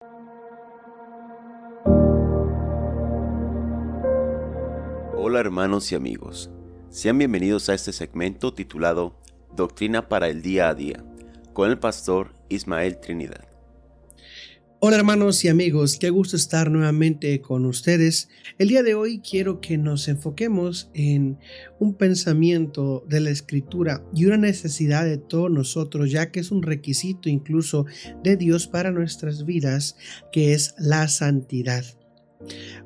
Hola hermanos y amigos, sean bienvenidos a este segmento titulado Doctrina para el Día a Día, con el pastor Ismael Trinidad. Hola hermanos y amigos, qué gusto estar nuevamente con ustedes. El día de hoy quiero que nos enfoquemos en un pensamiento de la Escritura y una necesidad de todos nosotros, ya que es un requisito incluso de Dios para nuestras vidas, que es la santidad.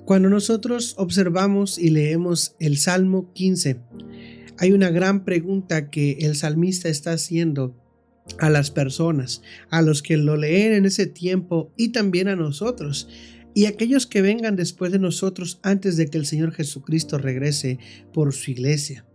Cuando nosotros observamos y leemos el Salmo 15, hay una gran pregunta que el salmista está haciendo a las personas, a los que lo leen en ese tiempo y también a nosotros y aquellos que vengan después de nosotros antes de que el Señor Jesucristo regrese por su iglesia.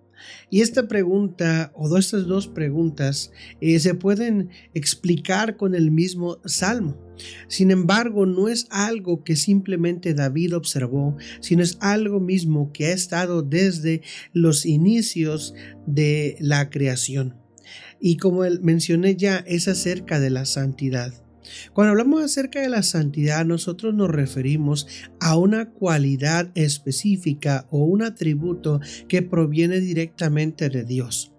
Y esta pregunta o estas dos preguntas se pueden explicar con el mismo salmo. Sin embargo, no es algo que simplemente David observó, sino es algo mismo que ha estado desde los inicios de la creación. Y como mencioné ya, es acerca de la santidad. Cuando hablamos acerca de la santidad, nosotros nos referimos a una cualidad específica o un atributo que proviene directamente de Dios.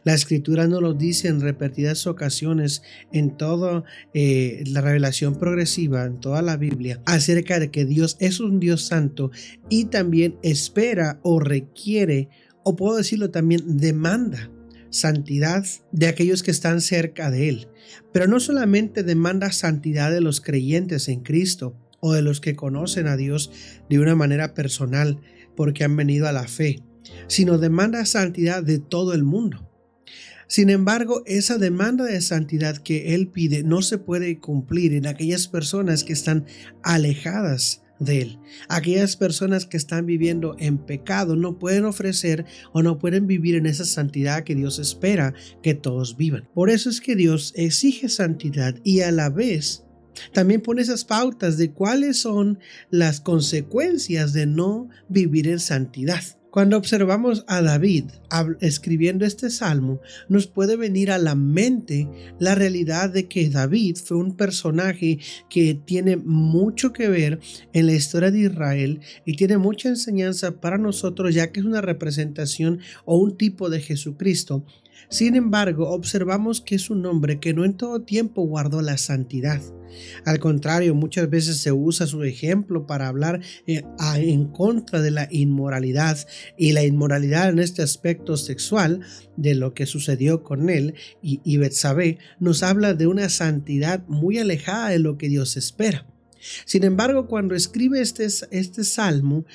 La Escritura nos lo dice en repetidas ocasiones en toda la revelación progresiva, en toda la Biblia, acerca de que Dios es un Dios santo y también espera o requiere, o puedo decirlo también, demanda santidad de aquellos que están cerca de Él. Pero no solamente demanda santidad de los creyentes en Cristo o de los que conocen a Dios de una manera personal porque han venido a la fe, sino demanda santidad de todo el mundo. Sin embargo, esa demanda de santidad que Él pide no se puede cumplir en aquellas personas que están alejadas de Él. Aquellas personas que están viviendo en pecado no pueden ofrecer o no pueden vivir en esa santidad que Dios espera que todos vivan. Por eso es que Dios exige santidad y a la vez también pone esas pautas de cuáles son las consecuencias de no vivir en santidad. Cuando observamos a David escribiendo este salmo, nos puede venir a la mente la realidad de que David fue un personaje que tiene mucho que ver en la historia de Israel y tiene mucha enseñanza para nosotros, ya que es una representación o un tipo de Jesucristo. Sin embargo, observamos que es un hombre que no en todo tiempo guardó la santidad. Al contrario, muchas veces se usa su ejemplo para hablar en contra de la inmoralidad, y la inmoralidad en este aspecto sexual de lo que sucedió con él y Betsabé nos habla de una santidad muy alejada de lo que Dios espera. Sin embargo, cuando escribe este salmo,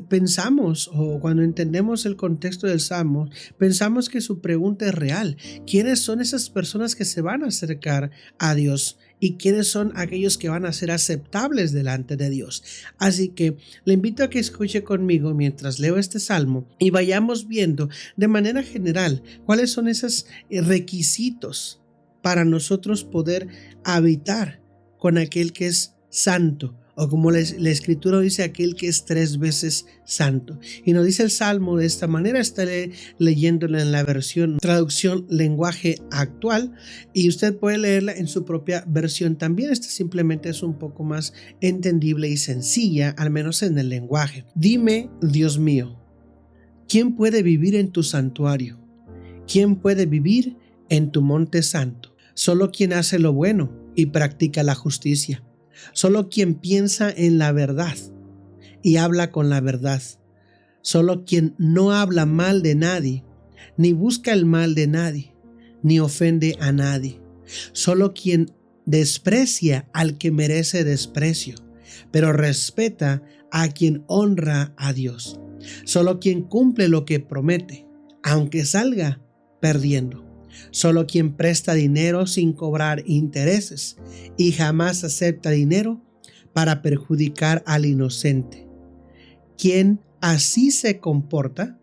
pensamos, o cuando entendemos el contexto del salmo, pensamos que su pregunta es real. ¿Quiénes son esas personas que se van a acercar a Dios? ¿Y quiénes son aquellos que van a ser aceptables delante de Dios? Así que le invito a que escuche conmigo mientras leo este salmo y vayamos viendo de manera general cuáles son esos requisitos para nosotros poder habitar con aquel que es santo, o como la Escritura dice, aquel que es 3 veces santo. Y nos dice el Salmo de esta manera. Estaré leyéndola en la traducción lenguaje actual, y usted puede leerla en su propia versión también. Esta simplemente es un poco más entendible y sencilla, al menos en el lenguaje. Dime, Dios mío, ¿quién puede vivir en tu santuario? ¿Quién puede vivir en tu monte santo? Solo quien hace lo bueno y practica la justicia. Solo quien piensa en la verdad y habla con la verdad. Solo quien no habla mal de nadie, ni busca el mal de nadie, ni ofende a nadie. Solo quien desprecia al que merece desprecio, pero respeta a quien honra a Dios. Solo quien cumple lo que promete, aunque salga perdiendo. Solo quien presta dinero sin cobrar intereses y jamás acepta dinero para perjudicar al inocente. Quien así se comporta,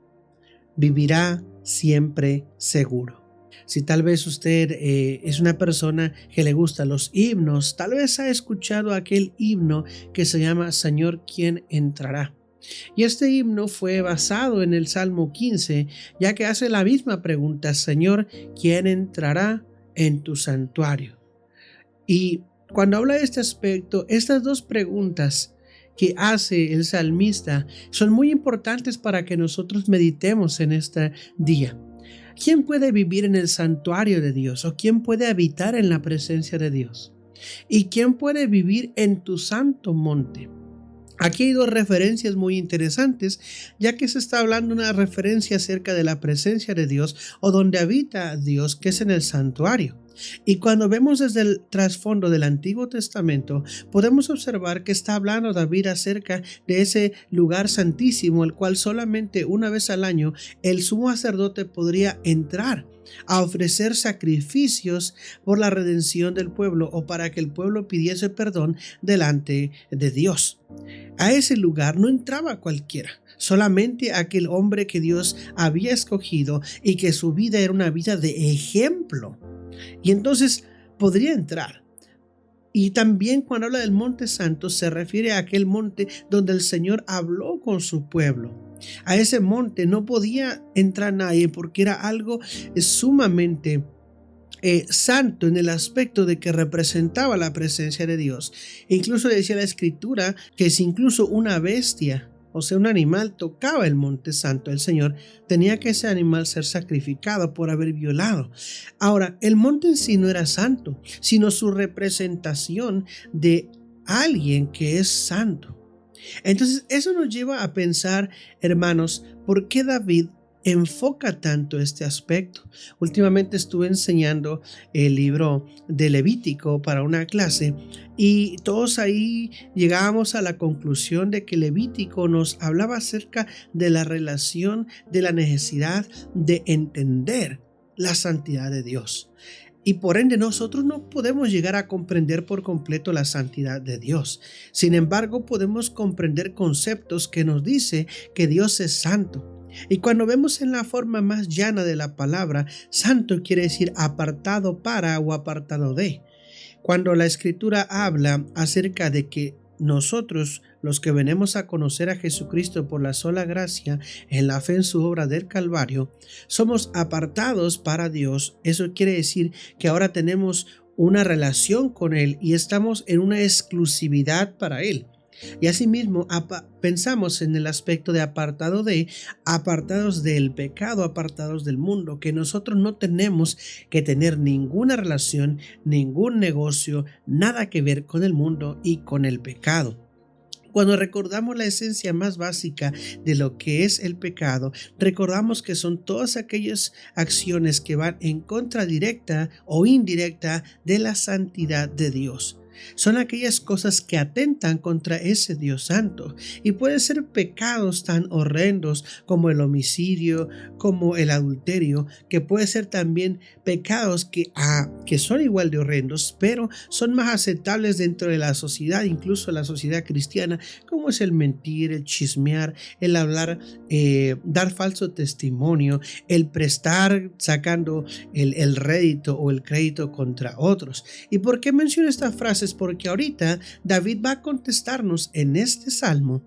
vivirá siempre seguro. Si tal vez usted es una persona que le gustan los himnos, tal vez ha escuchado aquel himno que se llama Señor, ¿quién entrará? Y este himno fue basado en el Salmo 15, ya que hace la misma pregunta: Señor, ¿quién entrará en tu santuario? Y cuando habla de este aspecto, estas dos preguntas que hace el salmista son muy importantes para que nosotros meditemos en este día. ¿Quién puede vivir en el santuario de Dios? ¿O quién puede habitar en la presencia de Dios? ¿Y quién puede vivir en tu santo monte? Aquí hay dos referencias muy interesantes, ya que se está hablando una referencia acerca de la presencia de Dios o donde habita Dios, que es en el santuario. Y cuando vemos desde el trasfondo del Antiguo Testamento, podemos observar que está hablando David acerca de ese lugar santísimo, el cual solamente una vez al año el sumo sacerdote podría entrar a ofrecer sacrificios por la redención del pueblo o para que el pueblo pidiese perdón delante de Dios. A ese lugar no entraba cualquiera, solamente aquel hombre que Dios había escogido y que su vida era una vida de ejemplo. Y entonces podría entrar. Y también cuando habla del monte santo se refiere a aquel monte donde el Señor habló con su pueblo. A ese monte no podía entrar nadie porque era algo sumamente santo en el aspecto de que representaba la presencia de Dios. Incluso decía la escritura que si incluso una bestia, o sea, un animal, tocaba el monte santo del Señor, tenía que ese animal ser sacrificado por haber violado. Ahora, el monte en sí no era santo, sino su representación de alguien que es santo. Entonces, eso nos lleva a pensar, hermanos, ¿por qué David enfoca tanto este aspecto? Últimamente estuve enseñando el libro de Levítico para una clase y todos ahí llegábamos a la conclusión de que Levítico nos hablaba acerca de la relación, de la necesidad de entender la santidad de Dios. Y por ende nosotros no podemos llegar a comprender por completo la santidad de Dios. Sin embargo, podemos comprender conceptos que nos dice que Dios es santo. Y cuando vemos en la forma más llana de la palabra, santo quiere decir apartado para o apartado de. Cuando la Escritura habla acerca de que nosotros, los que venimos a conocer a Jesucristo por la sola gracia en la fe en su obra del Calvario, somos apartados para Dios. Eso quiere decir que ahora tenemos una relación con Él y estamos en una exclusividad para Él. Y asimismo pensamos en el aspecto de apartado de, apartados del pecado, apartados del mundo, que nosotros no tenemos que tener ninguna relación, ningún negocio, nada que ver con el mundo y con el pecado. Cuando recordamos la esencia más básica de lo que es el pecado, recordamos que son todas aquellas acciones que van en contra directa o indirecta de la santidad de Dios. Son aquellas cosas que atentan contra ese Dios santo y pueden ser pecados tan horrendos como el homicidio, como el adulterio, que puede ser también pecados que son igual de horrendos, pero son más aceptables dentro de la sociedad, incluso la sociedad cristiana, como es el mentir, el chismear, el hablar, dar falso testimonio, el prestar sacando el rédito o el crédito contra otros. ¿Y por qué menciono estas frases? Porque ahorita David va a contestarnos en este salmo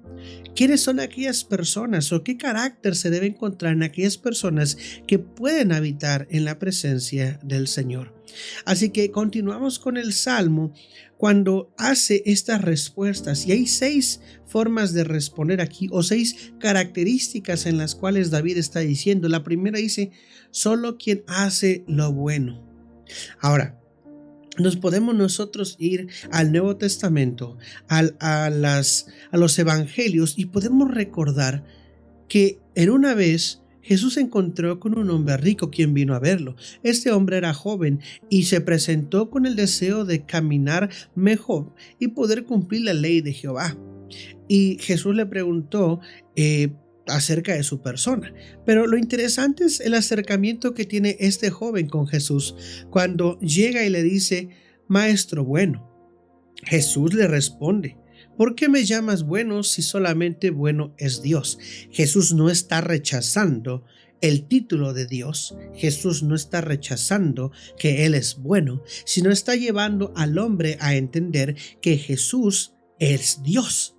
quiénes son aquellas personas o qué carácter se debe encontrar en aquellas personas que pueden habitar en la presencia del Señor. Así que continuamos con el salmo cuando hace estas respuestas y hay 6 formas de responder aquí o 6 características en las cuales David está diciendo. La primera dice, solo quien hace lo bueno. Ahora, nos podemos nosotros ir al Nuevo Testamento, a los evangelios y podemos recordar que en una vez Jesús se encontró con un hombre rico quien vino a verlo. Este hombre era joven y se presentó con el deseo de caminar mejor y poder cumplir la ley de Jehová. Y Jesús le preguntó acerca de su persona. Pero lo interesante es el acercamiento que tiene este joven con Jesús cuando llega y le dice, Maestro bueno. Jesús le responde, ¿por qué me llamas bueno si solamente bueno es Dios? Jesús no está rechazando el título de Dios. Jesús no está rechazando que Él es bueno, sino está llevando al hombre a entender que Jesús es Dios.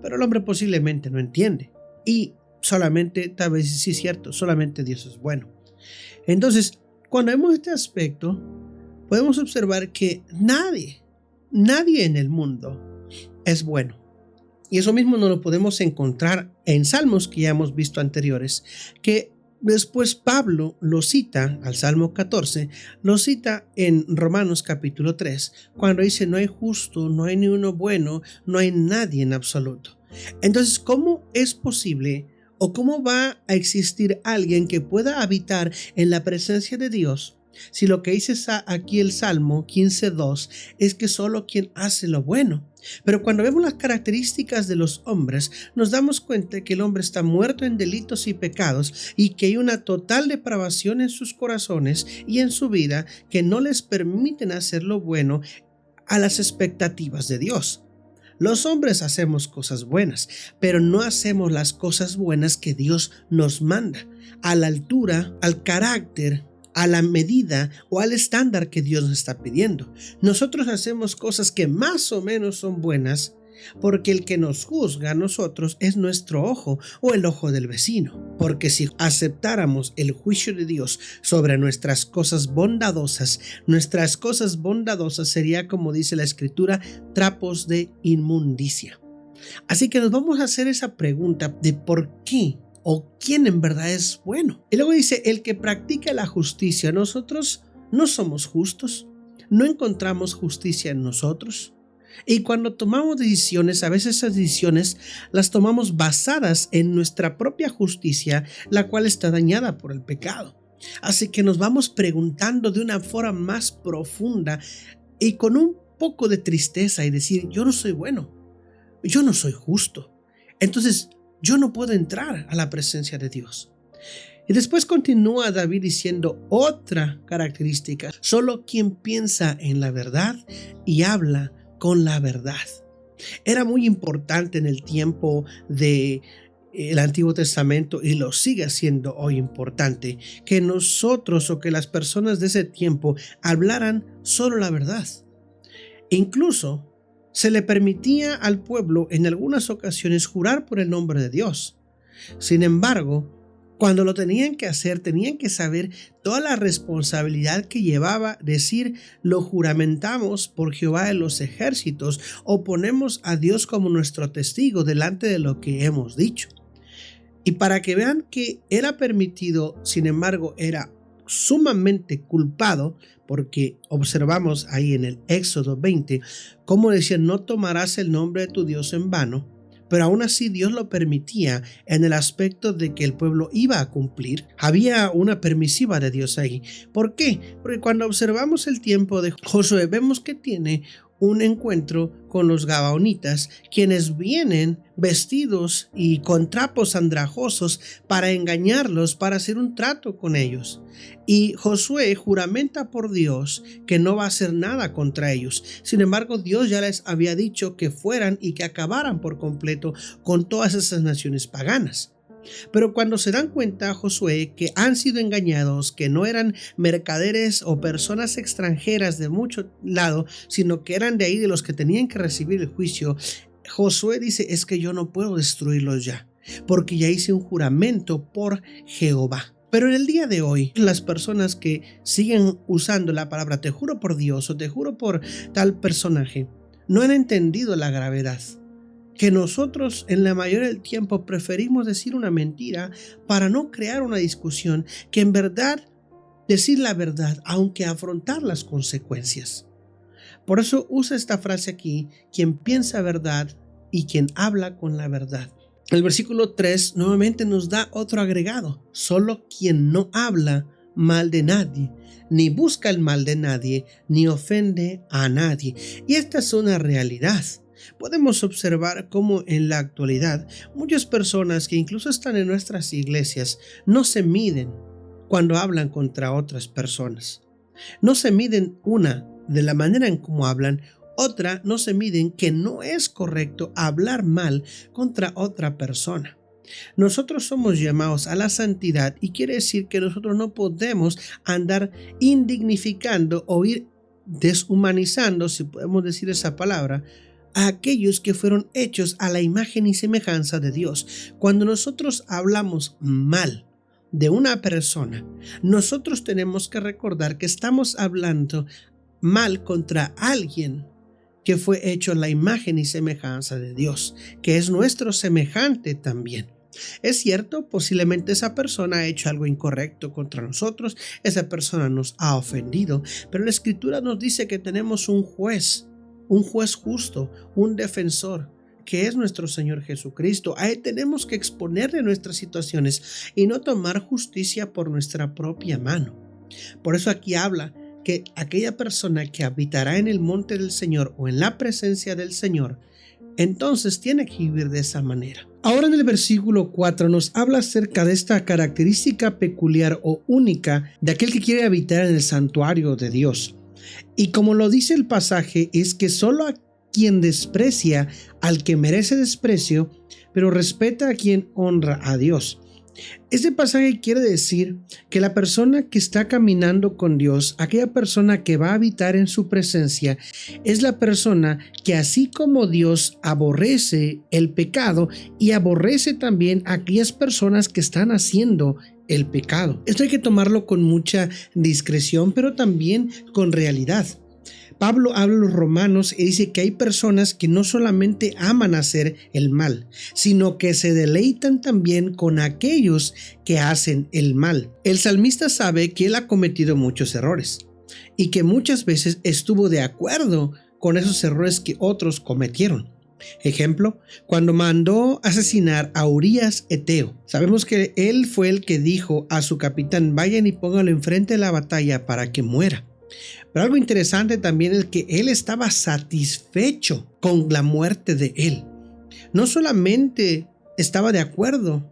Pero el hombre posiblemente no entiende. Y solamente, tal vez sí es cierto, solamente Dios es bueno. Entonces, cuando vemos este aspecto, podemos observar que nadie nadie en el mundo es bueno. Y eso mismo nos lo podemos encontrar en salmos que ya hemos visto anteriores, que después Pablo lo cita al Salmo 14, lo cita en Romanos capítulo 3, cuando dice: no hay justo, no hay ni uno bueno, no hay nadie en absoluto. Entonces, ¿cómo es posible o cómo va a existir alguien que pueda habitar en la presencia de Dios si lo que dice aquí el Salmo 15:2 es que solo quien hace lo bueno? Pero cuando vemos las características de los hombres, nos damos cuenta que el hombre está muerto en delitos y pecados y que hay una total depravación en sus corazones y en su vida que no les permiten hacer lo bueno a las expectativas de Dios. Los hombres hacemos cosas buenas, pero no hacemos las cosas buenas que Dios nos manda, a la altura, al carácter, a la medida o al estándar que Dios nos está pidiendo. Nosotros hacemos cosas que más o menos son buenas porque el que nos juzga a nosotros es nuestro ojo o el ojo del vecino. Porque si aceptáramos el juicio de Dios sobre nuestras cosas bondadosas sería, como dice la Escritura, trapos de inmundicia. Así que nos vamos a hacer esa pregunta de por qué o quién en verdad es bueno. Y luego dice: el que practica la justicia. Nosotros no somos justos, no encontramos justicia en nosotros. Y cuando tomamos decisiones, a veces esas decisiones las tomamos basadas en nuestra propia justicia, la cual está dañada por el pecado. Así que nos vamos preguntando de una forma más profunda y con un poco de tristeza y decir: yo no soy bueno, yo no soy justo. Entonces, yo no puedo entrar a la presencia de Dios. Y después continúa David diciendo otra característica: solo quien piensa en la verdad y habla con la verdad. Era muy importante en el tiempo del Antiguo Testamento, y lo sigue siendo hoy importante, que nosotros o que las personas de ese tiempo hablaran solo la verdad. Incluso se le permitía al pueblo en algunas ocasiones jurar por el nombre de Dios. Sin embargo, cuando lo tenían que hacer, tenían que saber toda la responsabilidad que llevaba decir: lo juramentamos por Jehová de los ejércitos, o ponemos a Dios como nuestro testigo delante de lo que hemos dicho. Y para que vean que era permitido, sin embargo, era sumamente culpado, porque observamos ahí en el Éxodo 20, como decía: no tomarás el nombre de tu Dios en vano. Pero aún así Dios lo permitía en el aspecto de que el pueblo iba a cumplir. Había una permisiva de Dios ahí. ¿Por qué? Porque cuando observamos el tiempo de Josué, vemos que tiene un encuentro con los gabaonitas, quienes vienen vestidos y con trapos andrajosos para engañarlos, para hacer un trato con ellos. Y Josué juramenta por Dios que no va a hacer nada contra ellos. Sin embargo, Dios ya les había dicho que fueran y que acabaran por completo con todas esas naciones paganas. Pero cuando se dan cuenta, Josué, que han sido engañados, que no eran mercaderes o personas extranjeras de mucho lado, sino que eran de ahí, de los que tenían que recibir el juicio, Josué dice: es que yo no puedo destruirlos ya, porque ya hice un juramento por Jehová. Pero en el día de hoy, las personas que siguen usando la palabra te juro por Dios o te juro por tal personaje, no han entendido la gravedad. Que nosotros en la mayoría del tiempo preferimos decir una mentira para no crear una discusión, que en verdad decir la verdad, aunque afrontar las consecuencias. Por eso usa esta frase aquí: quien piensa verdad y quien habla con la verdad. El versículo 3 nuevamente nos da otro agregado: solo quien no habla mal de nadie, ni busca el mal de nadie, ni ofende a nadie. Y esta es una realidad. Podemos observar cómo en la actualidad muchas personas que incluso están en nuestras iglesias no se miden cuando hablan contra otras personas. No se miden, una, de la manera en cómo hablan; otra, no se miden que no es correcto hablar mal contra otra persona. Nosotros somos llamados a la santidad, y quiere decir que nosotros no podemos andar indignificando o ir deshumanizando, si podemos decir esa palabra, a aquellos que fueron hechos a la imagen y semejanza de Dios. Cuando nosotros hablamos mal de una persona, nosotros tenemos que recordar que estamos hablando mal contra alguien que fue hecho a la imagen y semejanza de Dios, que es nuestro semejante también. Es cierto, posiblemente esa persona ha hecho algo incorrecto contra nosotros, esa persona nos ha ofendido, pero la Escritura nos dice que tenemos un juez justo, un defensor, que es nuestro Señor Jesucristo. A Él tenemos que exponerle nuestras situaciones y no tomar justicia por nuestra propia mano. Por eso aquí habla que aquella persona que habitará en el monte del Señor o en la presencia del Señor, entonces tiene que vivir de esa manera. Ahora en el versículo 4 nos habla acerca de esta característica peculiar o única de aquel que quiere habitar en el santuario de Dios. Y como lo dice el pasaje, es que solo a quien desprecia al que merece desprecio, pero respeta a quien honra a Dios. Este pasaje quiere decir que la persona que está caminando con Dios, aquella persona que va a habitar en su presencia, es la persona que así como Dios aborrece el pecado y aborrece también a aquellas personas que están haciendo el pecado. Esto hay que tomarlo con mucha discreción, pero también con realidad. Pablo habla a los romanos y dice que hay personas que no solamente aman hacer el mal, sino que se deleitan también con aquellos que hacen el mal. El salmista sabe que él ha cometido muchos errores y que muchas veces estuvo de acuerdo con esos errores que otros cometieron. Ejemplo, cuando mandó asesinar a Urías Eteo. Sabemos que él fue el que dijo a su capitán: vayan y póngalo enfrente de la batalla para que muera. Pero algo interesante también es que él estaba satisfecho con la muerte de él. No solamente estaba de acuerdo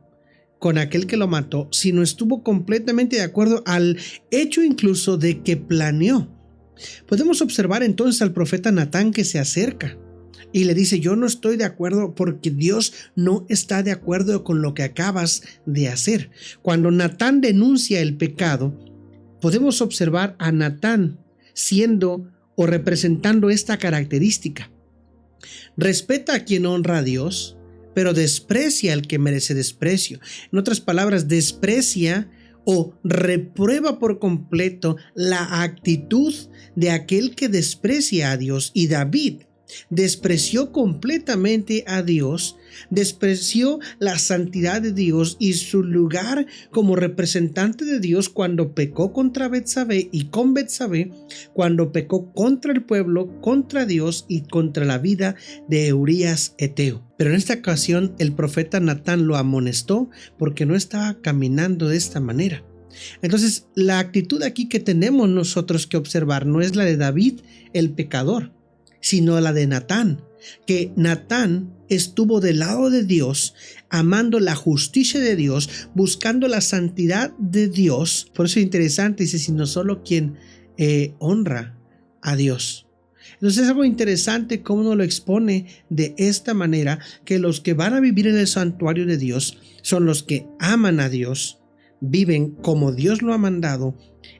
con aquel que lo mató, sino estuvo completamente de acuerdo al hecho incluso de que planeó. Podemos observar entonces al profeta Natán que se acerca y le dice: yo no estoy de acuerdo porque Dios no está de acuerdo con lo que acabas de hacer. Cuando Natán denuncia el pecado, podemos observar a Natán siendo o representando esta característica. Respeta a quien honra a Dios, pero desprecia al que merece desprecio. En otras palabras, desprecia o reprueba por completo la actitud de aquel que desprecia a Dios. Y David despreció completamente a Dios, despreció la santidad de Dios y su lugar como representante de Dios cuando pecó contra Betsabé, y con Betsabé cuando pecó contra el pueblo, contra Dios y contra la vida de Urías Eteo. Pero en esta ocasión el profeta Natán lo amonestó porque no estaba caminando de esta manera. Entonces la actitud aquí que tenemos nosotros que observar no es la de David el pecador, sino la de Natán, que Natán estuvo del lado de Dios, amando la justicia de Dios, buscando la santidad de Dios. Por eso es interesante, dice, sino solo quien honra a Dios. Entonces es algo interesante cómo nos lo expone de esta manera, que los que van a vivir en el santuario de Dios son los que aman a Dios, viven como Dios lo ha mandado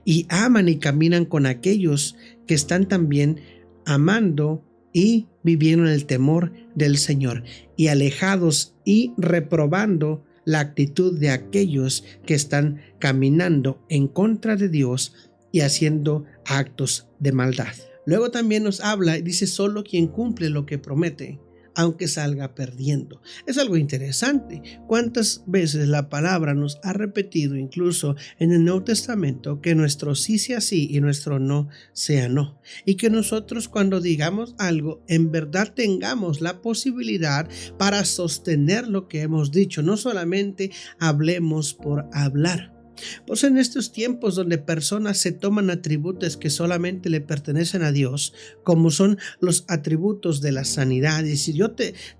y aman y caminan con aquellos que están también amando y viviendo en el temor del Señor, y alejados y reprobando la actitud de aquellos que están caminando en contra de Dios y haciendo actos de maldad. Luego también nos habla y dice: solo quien cumple lo que promete, aunque salga perdiendo. Es algo interesante. ¿Cuántas veces la palabra nos ha repetido, incluso en el Nuevo Testamento, que nuestro sí sea sí y nuestro no sea no? Y que nosotros, cuando digamos algo, en verdad tengamos la posibilidad para sostener lo que hemos dicho. No solamente hablemos por hablar. Pues en estos tiempos donde personas se toman atributos que solamente le pertenecen a Dios, como son los atributos de la sanidad, y decir: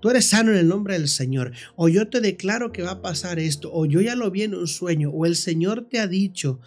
tú eres sano en el nombre del Señor, o yo te declaro que va a pasar esto, o yo ya lo vi en un sueño, o el Señor te ha dicho.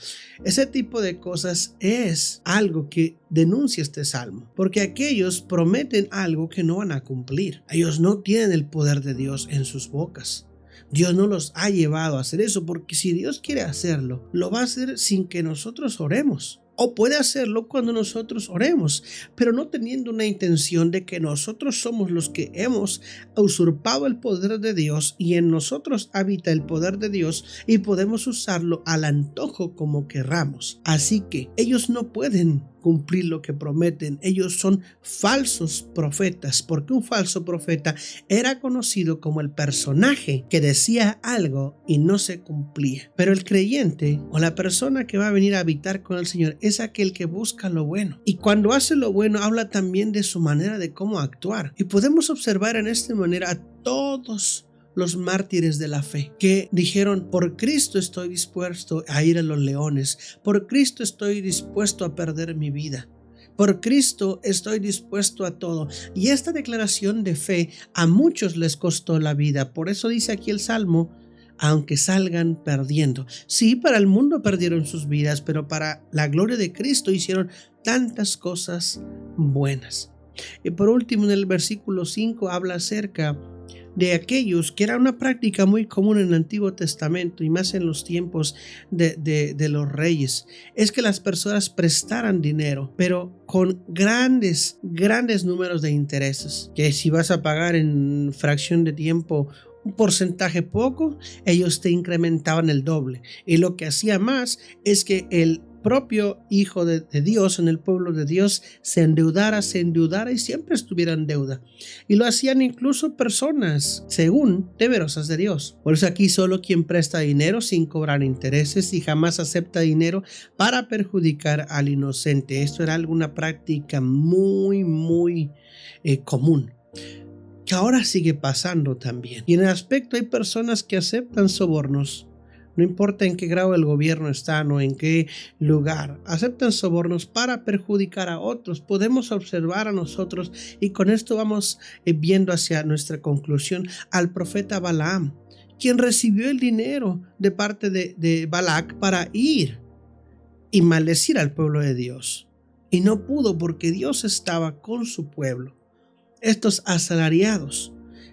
Ese tipo de cosas es algo que denuncia este salmo, porque aquellos prometen algo que no van a cumplir. Ellos no tienen el poder de Dios en sus bocas. Dios no los ha llevado a hacer eso, porque si Dios quiere hacerlo, lo va a hacer sin que nosotros oremos. O puede hacerlo cuando nosotros oremos, pero no teniendo una intención de que nosotros somos los que hemos usurpado el poder de Dios, y en nosotros habita el poder de Dios y podemos usarlo al antojo como querramos. Así que ellos no pueden cumplir lo que prometen. Ellos son falsos profetas, porque un falso profeta era conocido como el personaje que decía algo y no se cumplía. Pero el creyente o la persona que va a venir a habitar con el Señor es aquel que busca lo bueno. Y cuando hace lo bueno, habla también de su manera de cómo actuar. Y podemos observar en esta manera a todos los mártires de la fe que dijeron: por Cristo estoy dispuesto a ir a los leones, por Cristo estoy dispuesto a perder mi vida, por Cristo estoy dispuesto a todo. Y esta declaración de fe a muchos les costó la vida. Por eso dice aquí el Salmo: aunque salgan perdiendo. Sí, para el mundo perdieron sus vidas, pero para la gloria de Cristo hicieron tantas cosas buenas. Y por último, en el versículo 5 habla acerca de aquellos que era una práctica muy común en el Antiguo Testamento y más en los tiempos de los reyes, es que las personas prestaran dinero, pero con grandes números de intereses, que si vas a pagar en fracción de tiempo un porcentaje poco, ellos te incrementaban el doble. Y lo que hacía más es que el propio Hijo de Dios en el pueblo de Dios se endeudara y siempre estuviera en deuda. Y lo hacían incluso personas, según, temerosas de Dios. Por eso aquí solo quien presta dinero sin cobrar intereses y jamás acepta dinero para perjudicar al inocente. Esto era alguna práctica muy común, que ahora sigue pasando también. Y en el aspecto hay personas que aceptan sobornos. No importa en qué grado el gobierno está o en qué lugar, aceptan sobornos para perjudicar a otros. Podemos observar a nosotros, y con esto vamos viendo hacia nuestra conclusión, al profeta Balaam, quien recibió el dinero de parte de Balac para ir y maldecir al pueblo de Dios. Y no pudo porque Dios estaba con su pueblo. Estos asalariados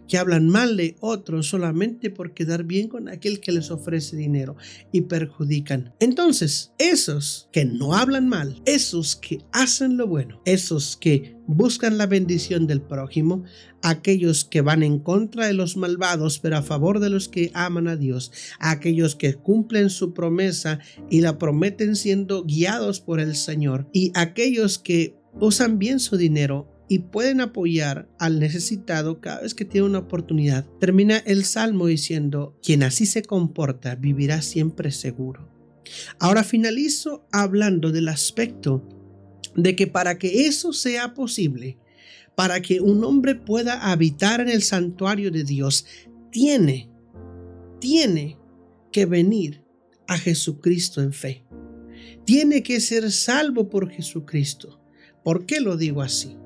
que hablan mal de otros solamente por quedar bien con aquel que les ofrece dinero y perjudican. Entonces, esos que no hablan mal, esos que hacen lo bueno, esos que buscan la bendición del prójimo, aquellos que van en contra de los malvados pero a favor de los que aman a Dios, aquellos que cumplen su promesa y la prometen siendo guiados por el Señor, y aquellos que usan bien su dinero y pueden apoyar al necesitado cada vez que tiene una oportunidad. Termina el Salmo diciendo: quien así se comporta vivirá siempre seguro. Ahora finalizo hablando del aspecto de que para que eso sea posible, para que un hombre pueda habitar en el santuario de Dios, tiene que venir a Jesucristo en fe. Tiene que ser salvo por Jesucristo. ¿Por qué lo digo así?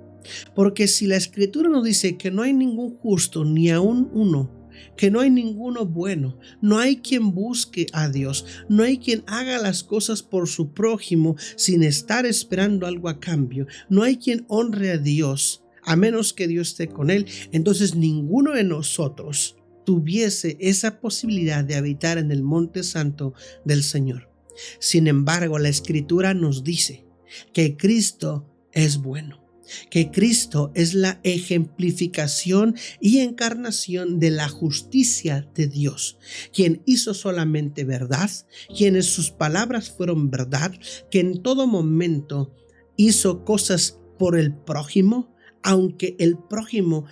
Porque si la Escritura nos dice que no hay ningún justo, ni aun uno, que no hay ninguno bueno, no hay quien busque a Dios, no hay quien haga las cosas por su prójimo sin estar esperando algo a cambio, no hay quien honre a Dios a menos que Dios esté con él, entonces ninguno de nosotros tuviese esa posibilidad de habitar en el monte santo del Señor. Sin embargo, la Escritura nos dice que Cristo es bueno, que Cristo es la ejemplificación y encarnación de la justicia de Dios, quien hizo solamente verdad, quienes sus palabras fueron verdad, que en todo momento hizo cosas por el prójimo, aunque el prójimo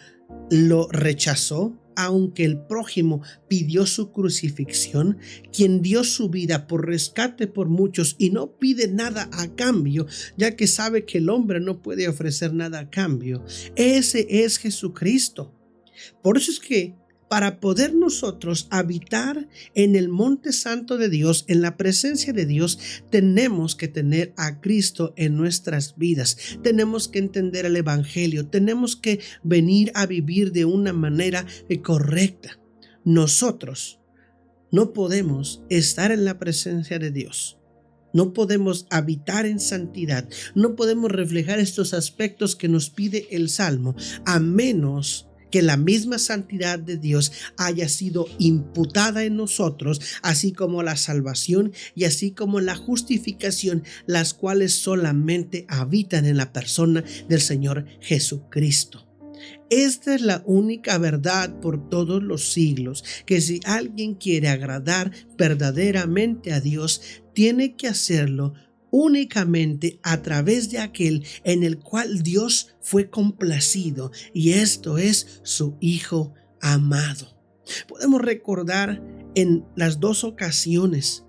lo rechazó, aunque el prójimo pidió su crucifixión, quien dio su vida por rescate por muchos y no pide nada a cambio, ya que sabe que el hombre no puede ofrecer nada a cambio. Ese es Jesucristo. Por eso es que para poder nosotros habitar en el monte santo de Dios, en la presencia de Dios, tenemos que tener a Cristo en nuestras vidas. Tenemos que entender el Evangelio. Tenemos que venir a vivir de una manera correcta. Nosotros no podemos estar en la presencia de Dios. No podemos habitar en santidad. No podemos reflejar estos aspectos que nos pide el Salmo, a menos que la misma santidad de Dios haya sido imputada en nosotros, así como la salvación y así como la justificación, las cuales solamente habitan en la persona del Señor Jesucristo. Esta es la única verdad por todos los siglos, que si alguien quiere agradar verdaderamente a Dios, tiene que hacerlo únicamente a través de aquel en el cual Dios fue complacido, y esto es su Hijo amado. Podemos recordar en las dos ocasiones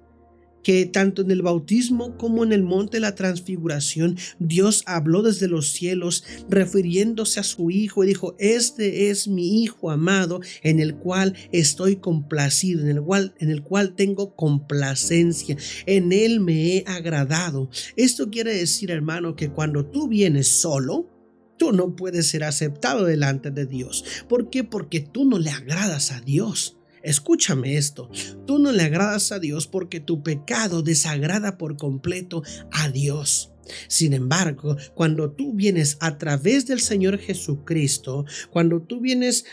que tanto en el bautismo como en el monte de la transfiguración, Dios habló desde los cielos refiriéndose a su Hijo y dijo: este es mi Hijo amado en el cual estoy complacido, en el cual tengo complacencia, en él me he agradado. Esto quiere decir, hermano, que cuando tú vienes solo, tú no puedes ser aceptado delante de Dios. ¿Por qué? Porque tú no le agradas a Dios. Escúchame esto, tú no le agradas a Dios porque tu pecado desagrada por completo a Dios. Sin embargo, cuando tú vienes a través del Señor Jesucristo, cuando tú vienes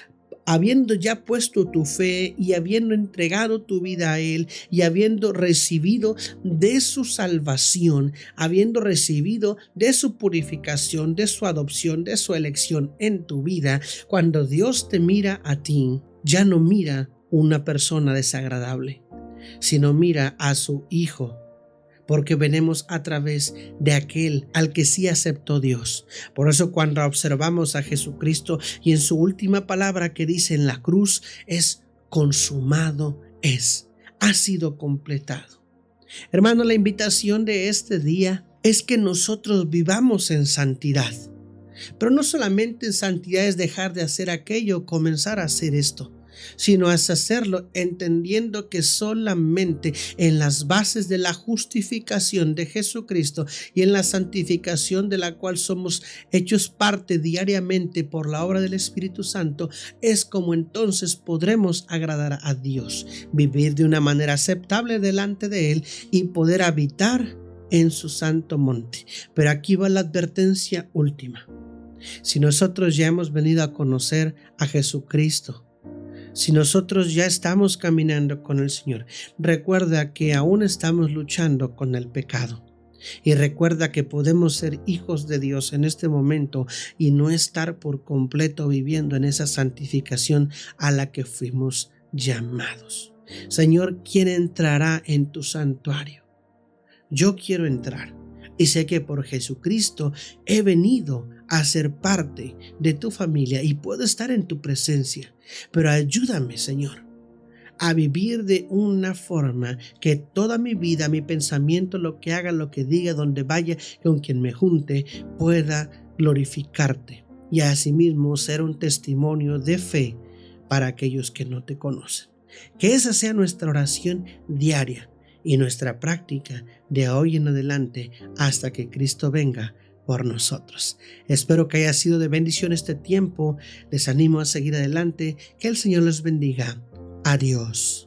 habiendo ya puesto tu fe y habiendo entregado tu vida a Él y habiendo recibido de su salvación, habiendo recibido de su purificación, de su adopción, de su elección en tu vida, cuando Dios te mira a ti, ya no mira una persona desagradable, sino mira a su Hijo, porque venimos a través de aquel al que sí aceptó Dios. Por eso cuando observamos a Jesucristo y en su última palabra que dice en la cruz es: consumado es, ha sido completado. Hermano, la invitación de este día es que nosotros vivamos en santidad, pero no solamente en santidad es dejar de hacer aquello, comenzar a hacer esto, sino es hacerlo entendiendo que solamente en las bases de la justificación de Jesucristo y en la santificación de la cual somos hechos parte diariamente por la obra del Espíritu Santo, es como entonces podremos agradar a Dios, vivir de una manera aceptable delante de Él y poder habitar en su santo monte. Pero aquí va la advertencia última. Si nosotros ya hemos venido a conocer a Jesucristo, si nosotros ya estamos caminando con el Señor, recuerda que aún estamos luchando con el pecado. Y recuerda que podemos ser hijos de Dios en este momento y no estar por completo viviendo en esa santificación a la que fuimos llamados. Señor, ¿quién entrará en tu santuario? Yo quiero entrar y sé que por Jesucristo he venido a ser parte de tu familia y puedo estar en tu presencia. Pero ayúdame, Señor, a vivir de una forma que toda mi vida, mi pensamiento, lo que haga, lo que diga, donde vaya, con quien me junte, pueda glorificarte y asimismo ser un testimonio de fe para aquellos que no te conocen. Que esa sea nuestra oración diaria y nuestra práctica de hoy en adelante hasta que Cristo venga por nosotros. Espero que haya sido de bendición este tiempo. Les animo a seguir adelante. Que el Señor les bendiga. Adiós.